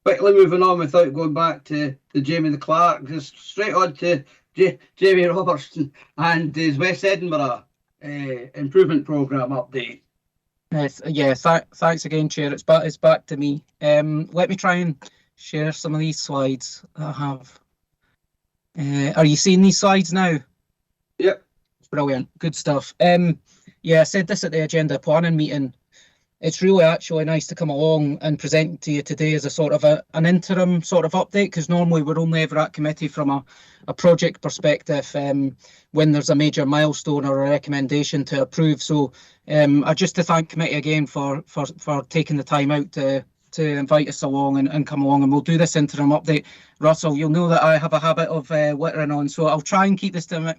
quickly moving on without going back to Jamie the Clark, just straight on to Jamie Robertson and his West Edinburgh improvement programme update. Yes, yeah, thanks again, Chair. It's back to me. Let me try and share some of these slides that I have. Are you seeing these slides now? Yep. Brilliant, good stuff. Yeah, I said this at the agenda planning meeting. It's really actually nice to come along and present to you today as a sort of an interim sort of update, because normally we're only ever at committee from a project perspective when there's a major milestone or a recommendation to approve. So I just to thank committee again for taking the time out to invite us along and come along, and we'll do this interim update. Russell, you'll know that I have a habit of littering on, so I'll try and keep this to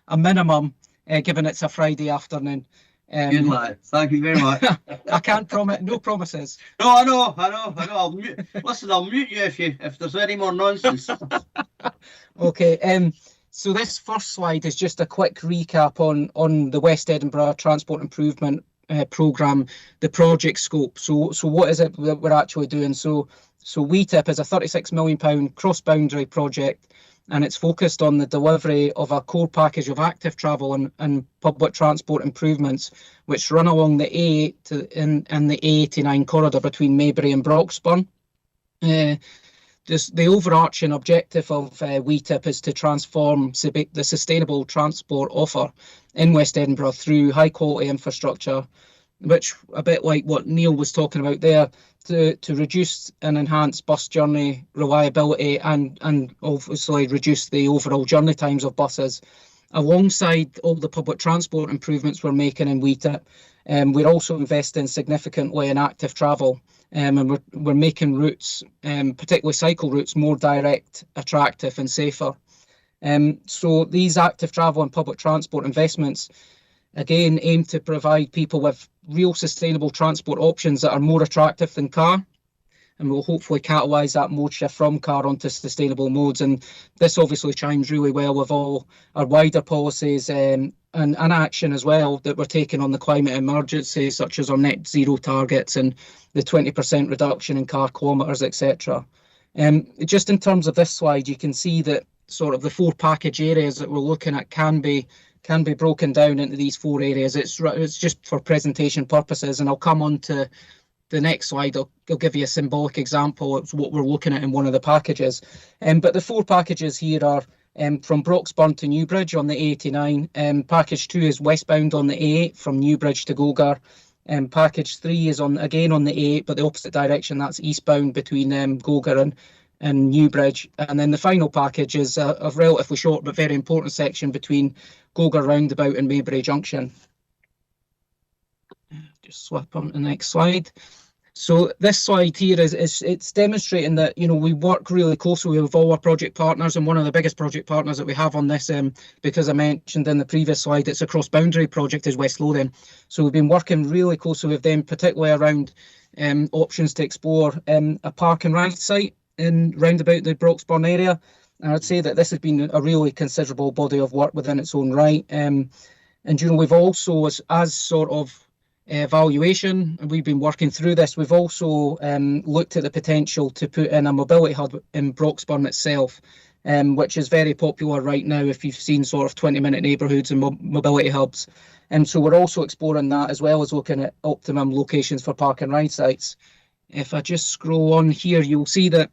a minimum, given it's a Friday afternoon. Good lad. Thank you very much. I can't promise, no promises. No, I know. I'll mute. Listen, I'll mute you if there's any more nonsense. Okay. So this first slide is just a quick recap on the West Edinburgh Transport Improvement Programme, the project scope. So what is it that we're actually doing? So WETIP is a £36 million cross-boundary project, and it's focused on the delivery of a core package of active travel and public transport improvements, which run along the A8 and the A89 corridor between Maybury and Broxburn. The overarching objective of WETIP is to transform the sustainable transport offer in West Edinburgh through high quality infrastructure, which, a bit like what Neil was talking about there, to reduce and enhance bus journey reliability and obviously reduce the overall journey times of buses. Alongside all the public transport improvements we're making in WETIP, we're also investing significantly in active travel, and we're making routes, particularly cycle routes, more direct, attractive and safer. So these active travel and public transport investments again aim to provide people with real sustainable transport options that are more attractive than car, and will hopefully catalyse that mode shift from car onto sustainable modes. And this obviously chimes really well with all our wider policies and action as well that we're taking on the climate emergency, such as our net zero targets and the 20% reduction in car kilometres, etc. Just in terms of this slide, you can see that sort of the four package areas that we're looking at can be broken down into these four areas. It's just for presentation purposes, and I'll come on to the next slide. I'll give you a symbolic example of what we're looking at in one of the packages. But the four packages here are from Broxburn to Newbridge on the A89. Package 2 is westbound on the A8 from Newbridge to Golgar. Package 3 is again on the A8, but the opposite direction. That's eastbound between Golgar and Newbridge. And then the final package is a relatively short but very important section between Golgar Roundabout and Maybury Junction. Just swap on to the next slide. So this slide here it's demonstrating that, you know, we work really closely with all our project partners, and one of the biggest project partners that we have on this, because I mentioned in the previous slide, it's a cross-boundary project, is West Lothian. So we've been working really closely with them, particularly around options to explore a park and ride site in round about the Broxburn area. And I'd say that this has been a really considerable body of work within its own right. And you know, we've also, as sort of evaluation, and we've been working through this, we've also looked at the potential to put in a mobility hub in Broxburn itself, which is very popular right now if you've seen sort of 20-minute neighbourhoods and mobility hubs. And so we're also exploring that, as well as looking at optimum locations for park and ride sites. If I just scroll on here, you'll see that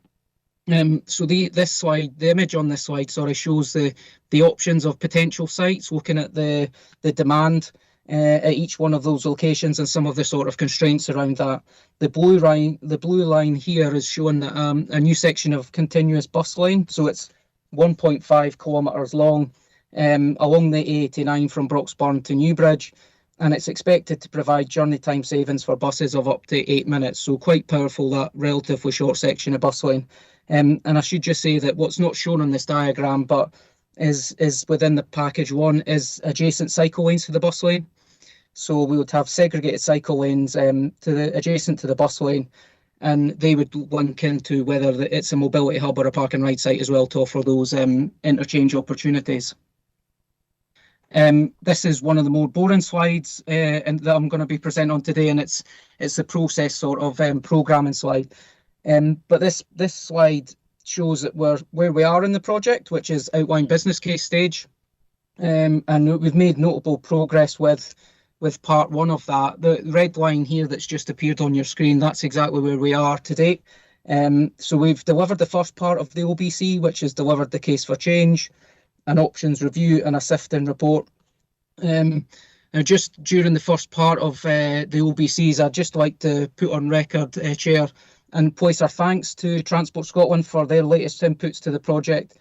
so this slide, the image on this slide, shows the options of potential sites, looking at the demand at each one of those locations and some of the sort of constraints around that. The blue line here is showing that a new section of continuous bus line, so it's 1.5 kilometres long, along the A89 from Broxburn to Newbridge, and it's expected to provide journey time savings for buses of up to 8 minutes. So quite powerful, that relatively short section of bus line. And I should just say that what's not shown on this diagram, but is within the package 1, is adjacent cycle lanes to the bus lane. So we would have segregated cycle lanes adjacent to the bus lane, and they would link into whether it's a mobility hub or a park and ride site as well, to offer those interchange opportunities. This is one of the more boring slides and that I'm going to be presenting on today, and it's the process sort of programming slide. But this slide shows that where we are in the project, which is outline business case stage. And we've made notable progress with part one of that. The red line here that's just appeared on your screen, that's exactly where we are to date. So we've delivered the first part of the OBC, which has delivered the case for change, an options review and a sifting report. Now, just during the first part of the OBCs, I'd just like to put on record, Chair, and place our thanks to Transport Scotland for their latest inputs to the project.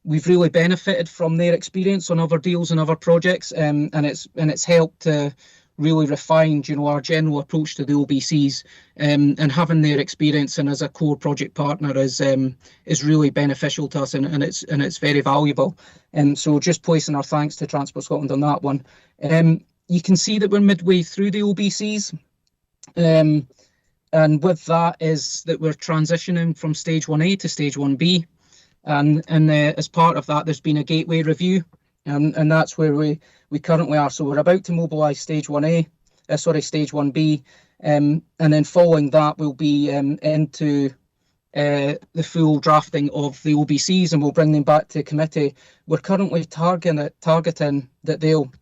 We've really benefited from their experience on other deals and other projects, and it's helped to really refine, our general approach to the OBCs, and having their experience and as a core project partner is really beneficial to us, and it's very valuable. So just placing our thanks to Transport Scotland on that one. You can see that we're midway through the OBCs. And with that is that we're transitioning from stage 1A to stage 1B. And as part of that, there's been a gateway review, and that's where we currently are. So we're about to mobilise stage 1B, and then following that, we'll be into the full drafting of the OBCs, and we'll bring them back to committee. We're currently targeting that they'll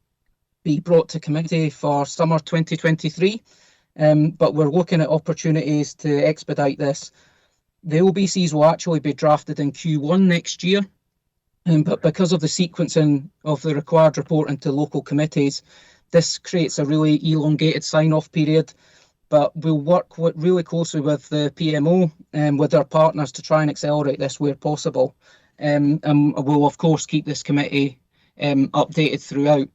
be brought to committee for summer 2023, but we're looking at opportunities to expedite this. The OBCs will actually be drafted in Q1 next year, but because of the sequencing of the required reporting to local committees, this creates a really elongated sign-off period. But we'll work really closely with the PMO and with our partners to try and accelerate this where possible. And we'll, of course, keep this committee updated throughout.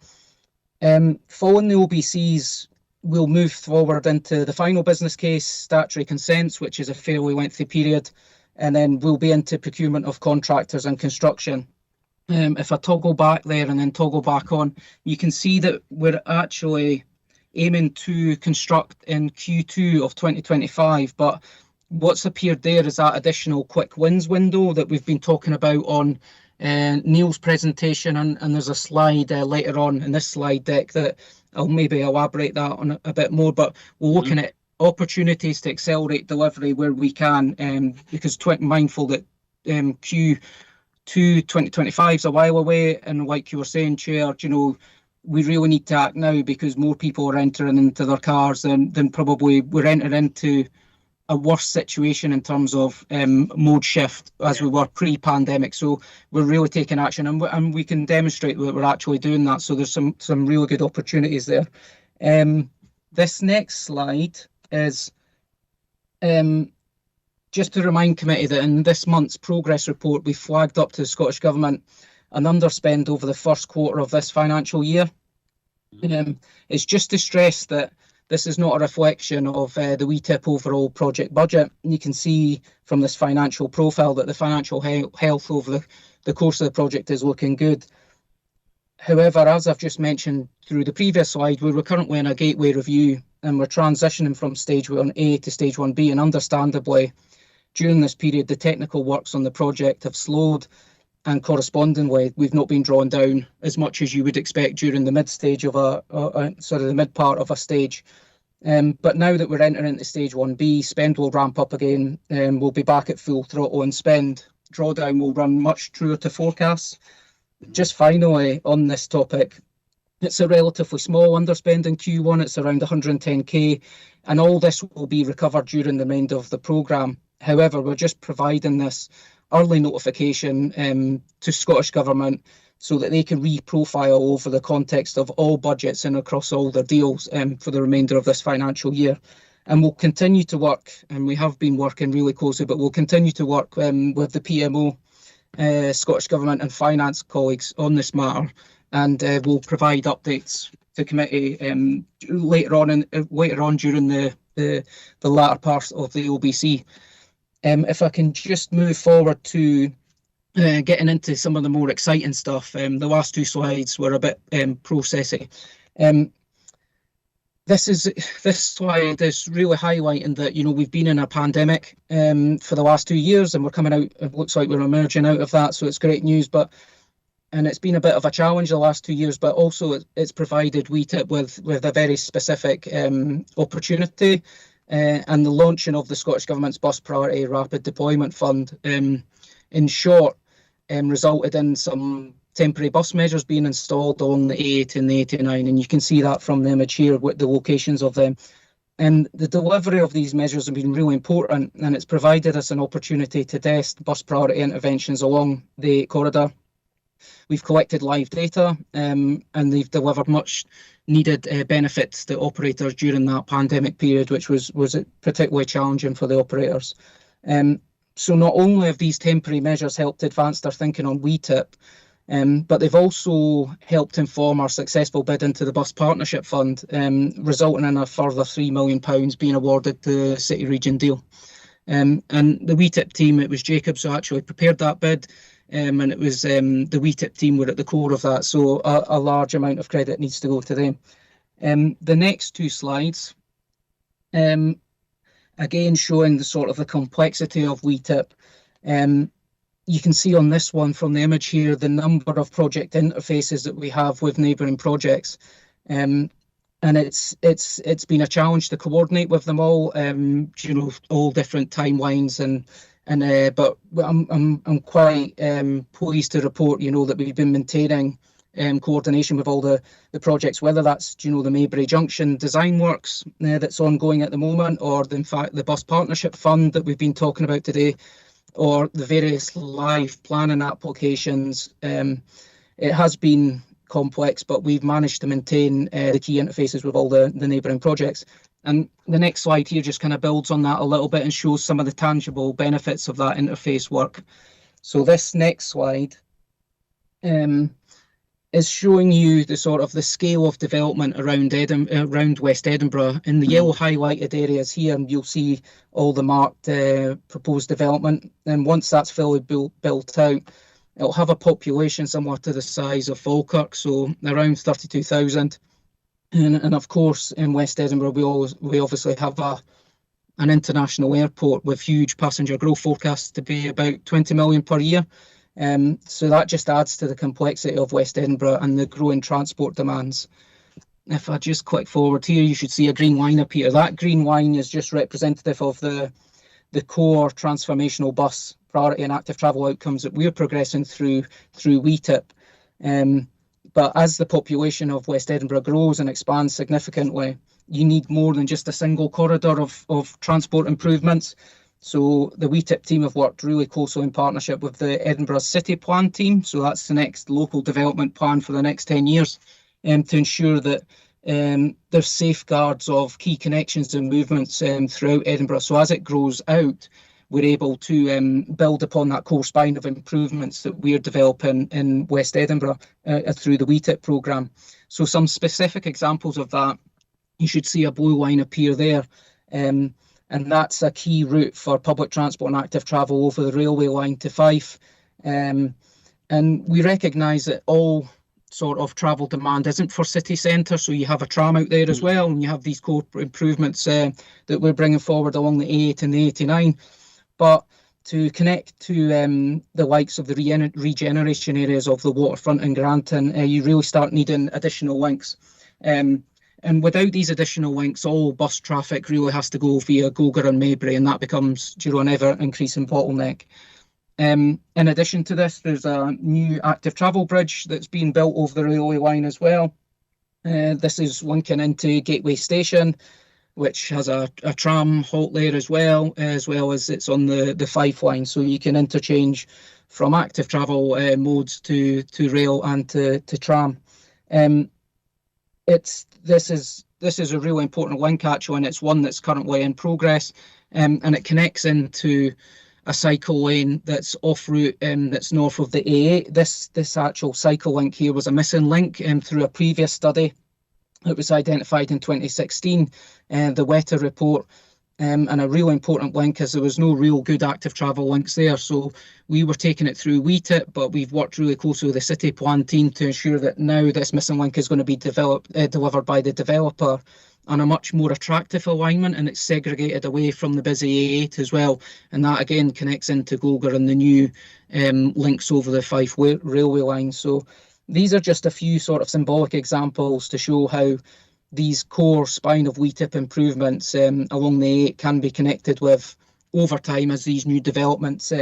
Following the OBCs, we'll move forward into the final business case, statutory consents, which is a fairly lengthy period, and then we'll be into procurement of contractors and construction. If I toggle back there and then toggle back on, you can see that we're actually aiming to construct in Q2 of 2025, but what's appeared there is that additional quick wins window that we've been talking about on Neil's presentation, and there's a slide later on in this slide deck that I'll maybe elaborate that on a bit more, but we're looking at opportunities to accelerate delivery where we can, because mindful that Q2 2025 is a while away, and like you were saying, Chair, we really need to act now because more people are entering into their cars than probably we're entering into a worse situation in terms of mode shift as we were pre-pandemic. So we're really taking action, and we can demonstrate that we're actually doing that. So there's some really good opportunities there. This next slide is just to remind committee that in this month's progress report, we flagged up to the Scottish Government an underspend over the first quarter of this financial year. It's just to stress that this is not a reflection of the WTIP overall project budget. You can see from this financial profile that the financial health over the course of the project is looking good. However, as I've just mentioned through the previous slide, we were currently in a gateway review and we're transitioning from stage 1A to stage 1B, and understandably, during this period, the technical works on the project have slowed, and correspondingly, we've not been drawn down as much as you would expect during the mid stage of the mid part of a stage. But now that we're entering into stage 1B, spend will ramp up again, and we'll be back at full throttle, and spend drawdown will run much truer to forecasts. Just finally on this topic, it's a relatively small underspend in Q1. It's around 110k, and all this will be recovered during the remainder of the programme. However, we're just providing this early notification to Scottish Government so that they can reprofile over the context of all budgets and across all their deals for the remainder of this financial year. And we'll continue to work, and we have been working really closely, but we'll continue to work with the PMO, Scottish Government and finance colleagues on this matter, and we'll provide updates to committee later on during the latter part of the OBC. If I can just move forward to getting into some of the more exciting stuff. The last two slides were a bit processy. This slide is really highlighting that we've been in a pandemic for the last 2 years, and we're coming out. It looks like we're emerging out of that, so it's great news. And it's been a bit of a challenge the last 2 years, but also it's provided WTIP with a very specific opportunity. and the launching of the Scottish Government's Bus Priority Rapid Deployment Fund, in short, resulted in some temporary bus measures being installed along the A8 and the 89, and you can see that from the image here with the locations of them. And the delivery of these measures have been really important, and it's provided us an opportunity to test bus priority interventions along the corridor. We've collected live data, and they've delivered much needed benefits to operators during that pandemic period, which was particularly challenging for the operators. So not only have these temporary measures helped advance their thinking on WeTip, but they've also helped inform our successful bid into the Bus Partnership Fund, resulting in a further £3 million being awarded to the City Region deal. And the WeTip team, it was Jacobs who actually prepared that bid, and it was the WeTip team were at the core of that, so a large amount of credit needs to go to them. The next two slides, again showing the sort of the complexity of WeTip. You can see on this one from the image here the number of project interfaces that we have with neighbouring projects, and it's been a challenge to coordinate with them all. You know, all different timelines, but I'm quite pleased to report, you know, that we've been maintaining coordination with all the projects, whether that's, you know, the Maybury Junction design works that's ongoing at the moment, or in fact the Bus Partnership Fund that we've been talking about today, or the various live planning applications. It has been complex, but we've managed to maintain the key interfaces with all the neighbouring projects. And the next slide here just kind of builds on that a little bit and shows some of the tangible benefits of that interface work. So this next slide is showing you the sort of the scale of development around West Edinburgh. In the yellow highlighted areas here, and you'll see all the marked proposed development. And once that's fully built out, it'll have a population similar to the size of Falkirk, so around 32,000. And of course, in West Edinburgh, we obviously have an international airport with huge passenger growth forecast to be about 20 million per year. So that just adds to the complexity of West Edinburgh and the growing transport demands. If I just click forward here, you should see a green line up here. That green line is just representative of the core transformational bus priority and active travel outcomes that we're progressing through WeTip. But as the population of West Edinburgh grows and expands significantly, you need more than just a single corridor of transport improvements. So the WeTip team have worked really closely in partnership with the Edinburgh City Plan team. So that's the next local development plan for the next 10 years, to ensure that there's safeguards of key connections and movements throughout Edinburgh. So as it grows out, we're able to build upon that core spine of improvements that we're developing in West Edinburgh through the WeTip programme. So some specific examples of that, you should see a blue line appear there. And that's a key route for public transport and active travel over the railway line to Fife. And we recognise that all sort of travel demand isn't for city centre, so you have a tram out there as well, and you have these core improvements that we're bringing forward along the A8 and the 89. But to connect to the likes of the regeneration areas of the waterfront and Granton, you really start needing additional links. And without these additional links, all bus traffic really has to go via Gogar and Maybury, and that becomes, you know, an ever-increasing bottleneck. In addition to this, there's a new active travel bridge that's being built over the railway line as well. This is linking into Gateway Station, which has a tram halt there as well as it's on the Fife line, so you can interchange from active travel modes to rail and to tram. This is a really important link actually, and it's one that's currently in progress, and it connects into a cycle lane that's off route, that's north of the A8. This actual cycle link here was a missing link through a previous study. It was identified in 2016, the Wetter report, and a really important link as there was no real good active travel links there. So we were taking it through WeTip, but we've worked really closely with the City Plan team to ensure that now this missing link is going to be delivered by the developer on a much more attractive alignment, and it's segregated away from the busy A8 as well. And that again connects into Gogar and the new links over the Fife railway line. So these are just a few sort of symbolic examples to show how, these core spine of WETIP improvements along the A8 can be connected with over time as these new developments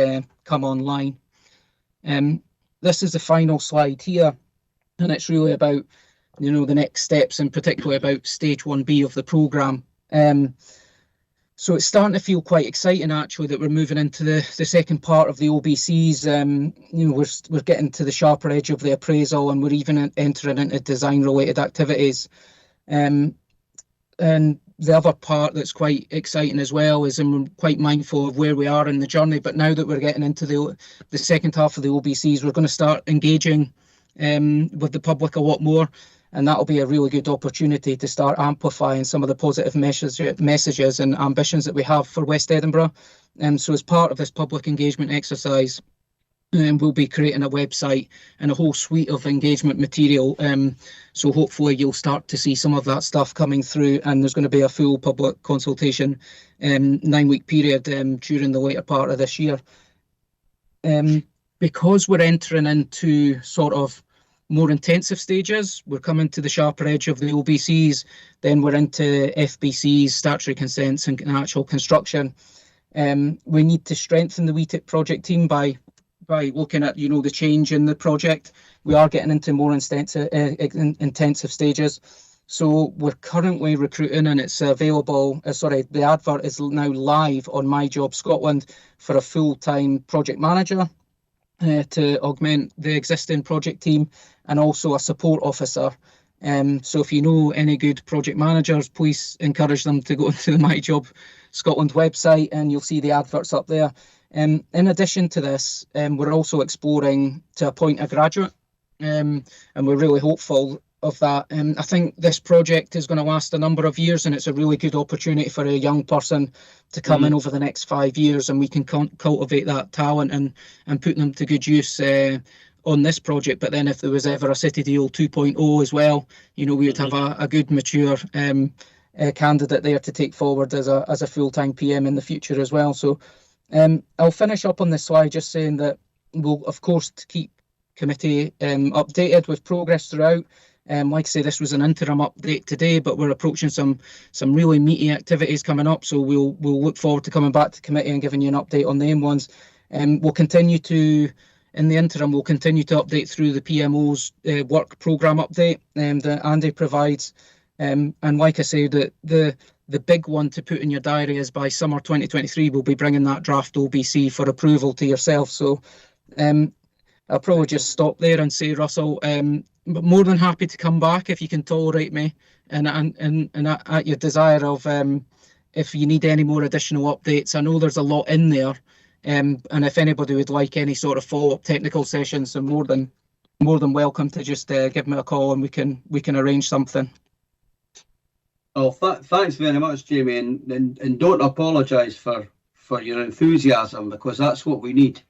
come online. This is the final slide here, and it's really about the next steps, and particularly about stage 1B of the programme. So it's starting to feel quite exciting actually that we're moving into the second part of the OBCs. We're getting to the sharper edge of the appraisal, and we're even entering into design related activities. And the other part that's quite exciting as well is, and we're quite mindful of where we are in the journey, but now that we're getting into the second half of the OBCs, we're going to start engaging with the public a lot more, and that'll be a really good opportunity to start amplifying some of the positive messages and ambitions that we have for West Edinburgh. So as part of this public engagement exercise, we'll be creating a website and a whole suite of engagement material. So hopefully you'll start to see some of that stuff coming through, and there's going to be a full public consultation 9-week period during the later part of this year. Because we're entering into sort of more intensive stages, we're coming to the sharper edge of the OBCs, then we're into FBCs, statutory consents, and actual construction. We need to strengthen the WETIP project team by looking at the change in the project. We are getting into more intensive stages. So we're currently recruiting, and it's available. The advert is now live on My Job Scotland for a full-time project manager to augment the existing project team, and also a support officer. So if you know any good project managers, please encourage them to go into the My Job Scotland website, and you'll see the adverts up there. In addition to this, we're also exploring to appoint a graduate, and we're really hopeful of that. I think this project is going to last a number of years, and it's a really good opportunity for a young person to come in over the next 5 years, and we can cultivate that talent and put them to good use on this project. But then if there was ever a City Deal 2.0 as well, we would have a good mature candidate there to take forward as a full-time PM in the future as well. So I'll finish up on this slide just saying that we'll of course keep committee updated with progress throughout. Like I say, this was an interim update today, but we're approaching some really meaty activities coming up, so we'll look forward to coming back to committee and giving you an update on them ones. We'll continue to, in the interim, we'll continue to update through the PMO's work programme update that Andy provides. And like I say, the big one to put in your diary is by summer 2023, we'll be bringing that draft OBC for approval to yourself. So I'll probably just stop there and say, Russell, but more than happy to come back if you can tolerate me, and at your desire of if you need any more additional updates. I know there's a lot in there, and if anybody would like any sort of follow-up technical sessions, so more than welcome to just give me a call, and we can arrange something. Oh, thanks very much, Jamie, and don't apologise for your enthusiasm, because that's what we need.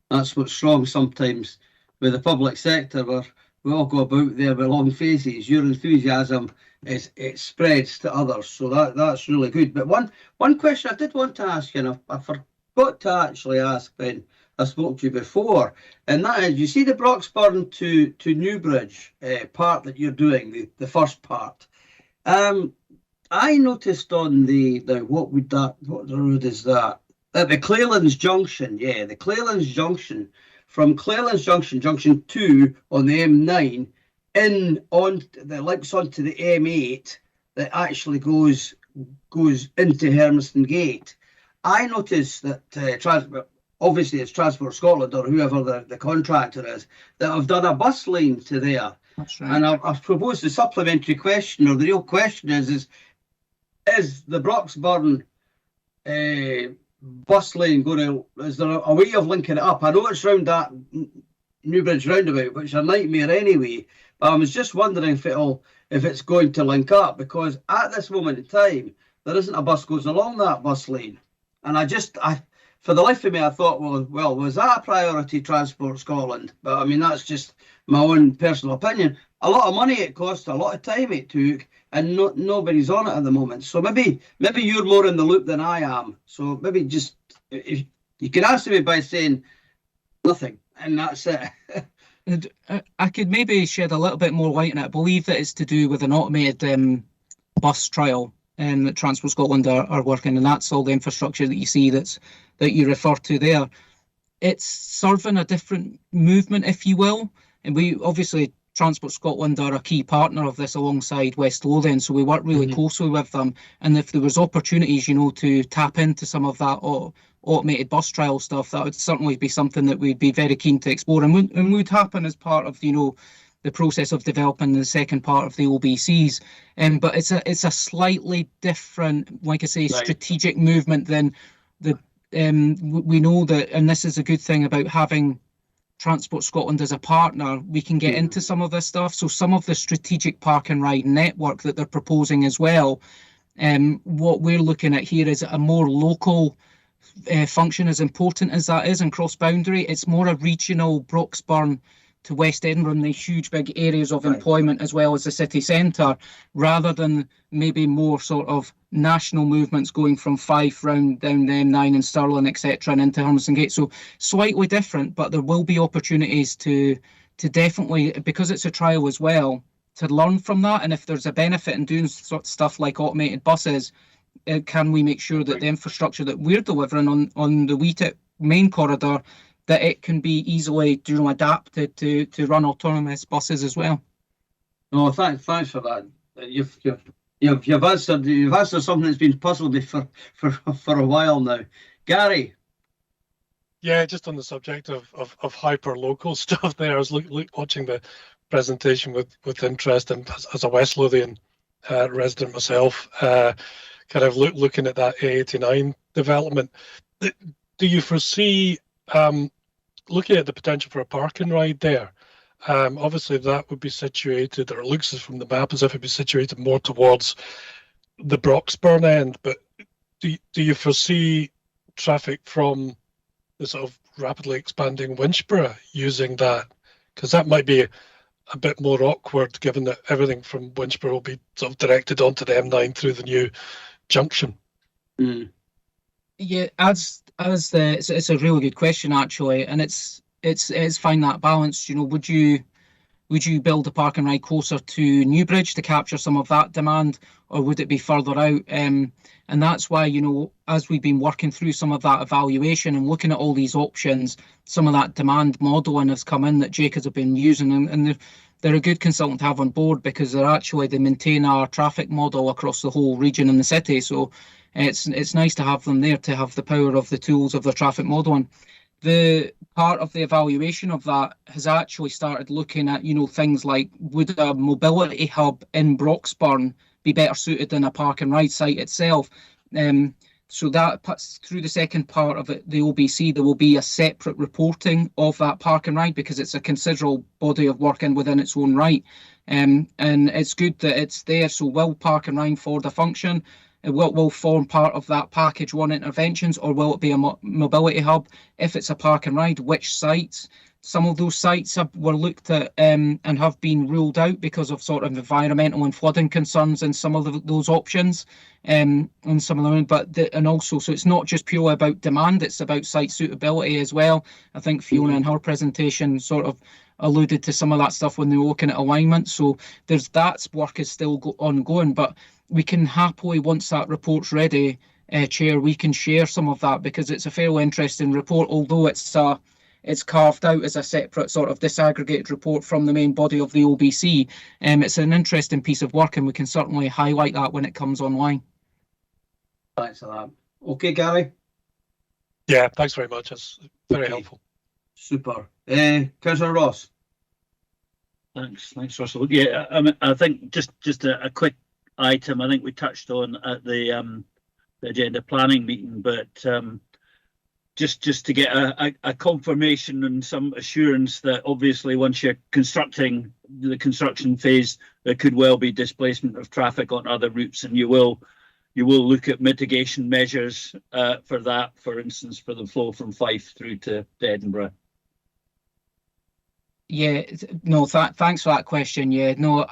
That's what's wrong sometimes with the public sector, where we all go about there with long faces. Your enthusiasm it spreads to others, so that's really good. But one question I did want to ask you, and I forgot to actually ask when I spoke to you before, and that is, you see the Broxburn to Newbridge part that you're doing, the first part. I noticed on what road is that? At the Clearlands Junction, the Clearlands Junction, from Clearlands Junction, Junction 2 on the M9, that links onto the M8 that actually goes into Hermiston Gate. I noticed that obviously it's Transport Scotland or whoever the contractor is, that have done a bus lane to there. That's right. And I've proposed a supplementary question, or the real question is the Broxburn bus lane is there a way of linking it up? I know it's round that Newbridge roundabout, which is a nightmare anyway, but I was just wondering if it's going to link up, because at this moment in time there isn't a bus goes along that bus lane, and I for the life of me I thought, well, was that a priority, Transport Scotland? But I mean, that's just my own personal opinion. A lot of money it cost, a lot of time it took, and nobody's on it at the moment. So maybe you're more in the loop than I am. So maybe just, if you can answer me by saying nothing, and that's it. I could maybe shed a little bit more light on it. I believe that it's to do with an automated bus trial that Transport Scotland are working, and that's all the infrastructure that you see that you refer to there. It's serving a different movement, if you will, and we obviously Transport Scotland are a key partner of this alongside West Lothian, so we work really closely with them. And if there was opportunities, to tap into some of that automated bus trial stuff, that would certainly be something that we'd be very keen to explore, and would happen as part of the process of developing the second part of the OBCs. But it's a slightly different, like I say, strategic movement than the. We know that, and this is a good thing about having Transport Scotland as a partner, we can get into some of this stuff. So some of the strategic park and ride network that they're proposing as well, what we're looking at here is a more local function, as important as that is, and cross-boundary. It's more a regional Broxburn to West Edinburgh and the huge big areas of employment as well as the city centre, rather than maybe more sort of national movements going from Fife round down the M9 and Stirling, etc., and into Hermiston Gate. So slightly different, but there will be opportunities to definitely, because it's a trial as well, to learn from that. And if there's a benefit in doing stuff like automated buses, can we make sure that the infrastructure that we're delivering on the WETIP main corridor, that it can be easily adapted to run autonomous buses as well? No, thanks for that. You've answered something that's been puzzled me for a while now. Gary. Yeah, just on the subject of hyper local stuff there, I was watching the presentation with interest, and as a West Lothian resident myself, kind of looking at that A89 development. Do you foresee looking at the potential for a park and ride there? Obviously, that would be situated, or it looks as from the map as if it'd be situated more towards the Broxburn end. But do you foresee traffic from the sort of rapidly expanding Winchborough using that? Because that might be a bit more awkward, given that everything from Winchborough will be sort of directed onto the M9 through the new junction. Yeah, it's a really good question actually, and it's find that balance. Would you build a park and ride closer to Newbridge to capture some of that demand, or would it be further out? And that's why, as we've been working through some of that evaluation and looking at all these options, some of that demand modelling has come in that Jacobs have been using, and they're a good consultant to have on board, because they maintain our traffic model across the whole region and the city. So it's nice to have them there to have the power of the tools of their traffic modelling. The part of the evaluation of that has actually started looking at, things like, would a mobility hub in Broxburn be better suited than a park and ride site itself? So that puts through the second part of it, the OBC, there will be a separate reporting of that park and ride, because it's a considerable body of work within its own right. And it's good that it's there. So will park and ride forward a function? What will form part of that package one interventions, or will it be a mobility hub? If it's a park and ride, which sites? Some of those sites were looked at and have been ruled out because of sort of environmental and flooding concerns in some of those options, and some of them. And also, so it's not just purely about demand; it's about site suitability as well. I think Fiona in her presentation sort of alluded to some of that stuff when they were looking at alignment. So that work is still ongoing, but we can happily, once that report's ready, Chair, we can share some of that, because it's a fairly interesting report, although it's carved out as a separate sort of disaggregated report from the main body of the OBC. It's an interesting piece of work, and we can certainly highlight that when it comes online. Thanks for that. Okay, Gary? Yeah, thanks very much. That's very helpful. Super. Councillor Ross? Thanks, Russell. Yeah, I think just a quick item I think we touched on at the agenda planning meeting, but just to get a confirmation and some assurance that obviously once you're constructing the construction phase, there could well be displacement of traffic on other routes, and you will look at mitigation measures for that, for instance, for the flow from Fife through to Edinburgh. Yeah, no, thanks for that question. Yeah, no,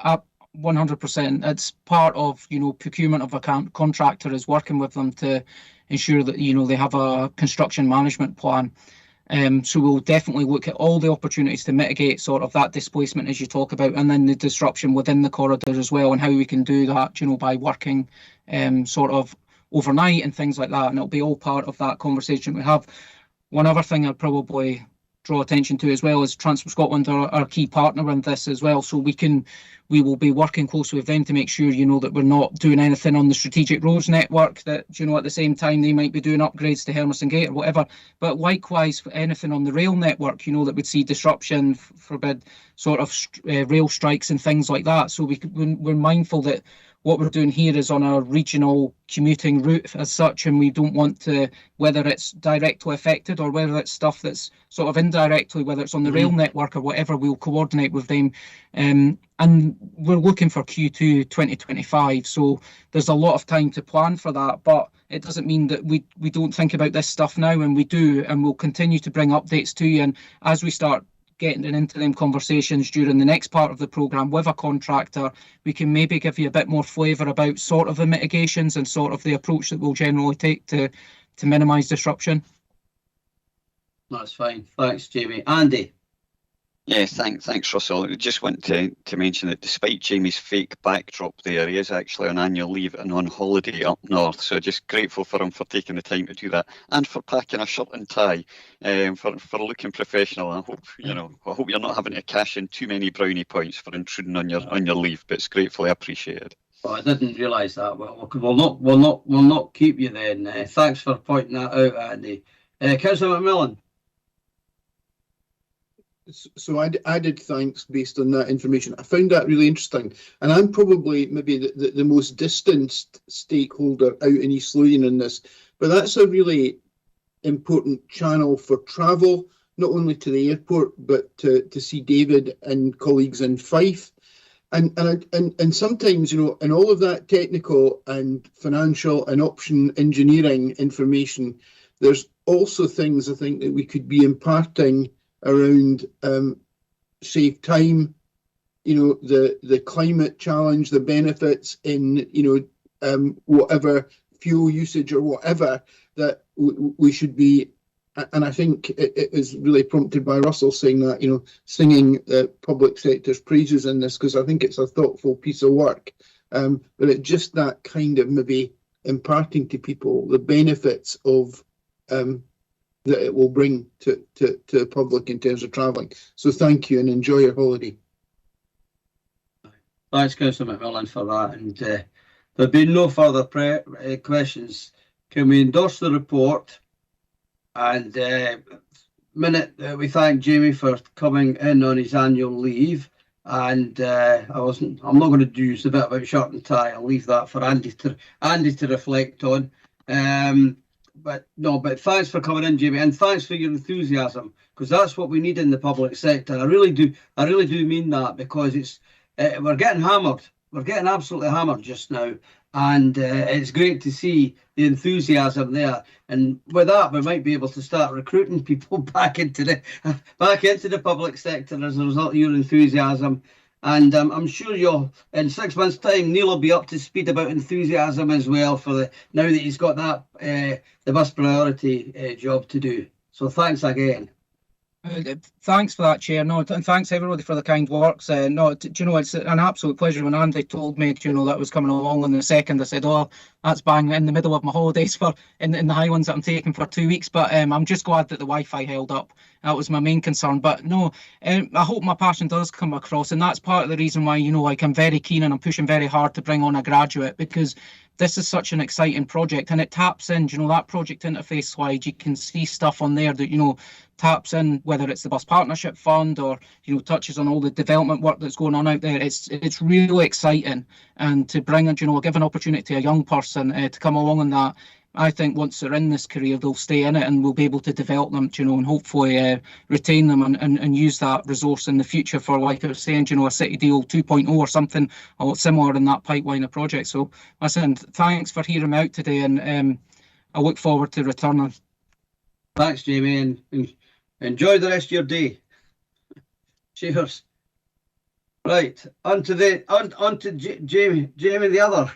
100%. It's part of, procurement of a contractor is working with them to ensure that, they have a construction management plan. So we'll definitely look at all the opportunities to mitigate sort of that displacement as you talk about, and then the disruption within the corridor as well, and how we can do that, you know, by working sort of overnight and things like that. And it'll be all part of that conversation we have. One other thing I'd probably draw attention to as well is Transport Scotland are our key partner in this as well. So we will be working closely with them to make sure, you know, that we're not doing anything on the strategic roads network that, you know, at the same time they might be doing upgrades to Hermiston Gate or whatever. But likewise, anything on the rail network, you know, that would see disruption, forbid sort of rail strikes and things like that. So we're mindful that what we're doing here is on a regional commuting route as such, and we don't want to, whether it's directly affected or whether it's stuff that's sort of indirectly, whether it's on the rail network or whatever, we'll coordinate with them. And we're looking for Q2 2025, so there's a lot of time to plan for that, but it doesn't mean that we don't think about this stuff now, and we do, and we'll continue to bring updates to you. And as we start getting into them conversations during the next part of the programme with a contractor, we can maybe give you a bit more flavour about sort of the mitigations and sort of the approach that we'll generally take to minimise disruption. That's fine. Thanks, Jamie. Andy? Yeah, thanks, Russell. I just want to mention that despite Jamie's fake backdrop there, he is actually on annual leave and on holiday up north. So just grateful for him for taking the time to do that and for packing a shirt and tie, for looking professional. I hope you're not having to cash in too many brownie points for intruding on your leave, but it's gratefully appreciated. Well, I didn't realise that. Well, we'll not keep you then. Thanks for pointing that out, Andy. Councillor McMillan. So I did thanks based on that information. I found that really interesting, and I'm probably maybe the most distant stakeholder out in East Lothian in this, but that's a really important channel for travel, not only to the airport but to see David and colleagues in Fife, and sometimes, you know, in all of that technical and financial and option engineering information, there's also things I think that we could be imparting around save time, you know, the climate challenge, the benefits in, you know, whatever fuel usage or whatever that we should be. And I think it is really prompted by Russell saying that, you know, singing the public sector's praises in this, because I think it's a thoughtful piece of work. But it just that kind of maybe imparting to people the benefits of that it will bring to the public in terms of travelling. So thank you and enjoy your holiday. Thanks, Councillor McMillan, for that. And there being no further questions, can we endorse the report? And we thank Jamie for coming in on his annual leave. And I'm not going to use the bit about shirt and tie. I'll leave that for Andy to reflect on. But thanks for coming in, Jamie, and thanks for your enthusiasm, because that's what we need in the public sector. I really do mean that, because we're getting hammered. We're getting absolutely hammered just now, and it's great to see the enthusiasm there. And with that, we might be able to start recruiting people back into the public sector as a result of your enthusiasm. And I'm sure in 6 months' time, Neil will be up to speed about enthusiasm as well now that he's got that the bus priority job to do. So thanks again. Thanks for that, Chair. No, and thanks everybody for the kind words. No, do you know, it's an absolute pleasure. When Andy told me, you know, that was coming along on the 2nd, I said, oh, that's bang in the middle of my holidays in the Highlands that I'm taking for 2 weeks. But I'm just glad that the Wi-Fi held up. That was my main concern. But no, I hope my passion does come across, and that's part of the reason why, you know, like I'm very keen and I'm pushing very hard to bring on a graduate, because this is such an exciting project, and it taps in, you know, that project interface slide. You can see stuff on there that, you know, taps in, whether it's the Bus Partnership Fund or, you know, touches on all the development work that's going on out there. It's really exciting, and to bring, you know, give an opportunity to a young person to come along on that. I think once they're in this career, they'll stay in it, and we'll be able to develop them, you know, and hopefully retain them and use that resource in the future for, like I was saying, you know, a City Deal 2.0 or something or similar in that pipeline of projects. So listen, thanks for hearing me out today, and I look forward to returning. Thanks, Jamie, and enjoy the rest of your day. Cheers. Right, on to Jamie the other.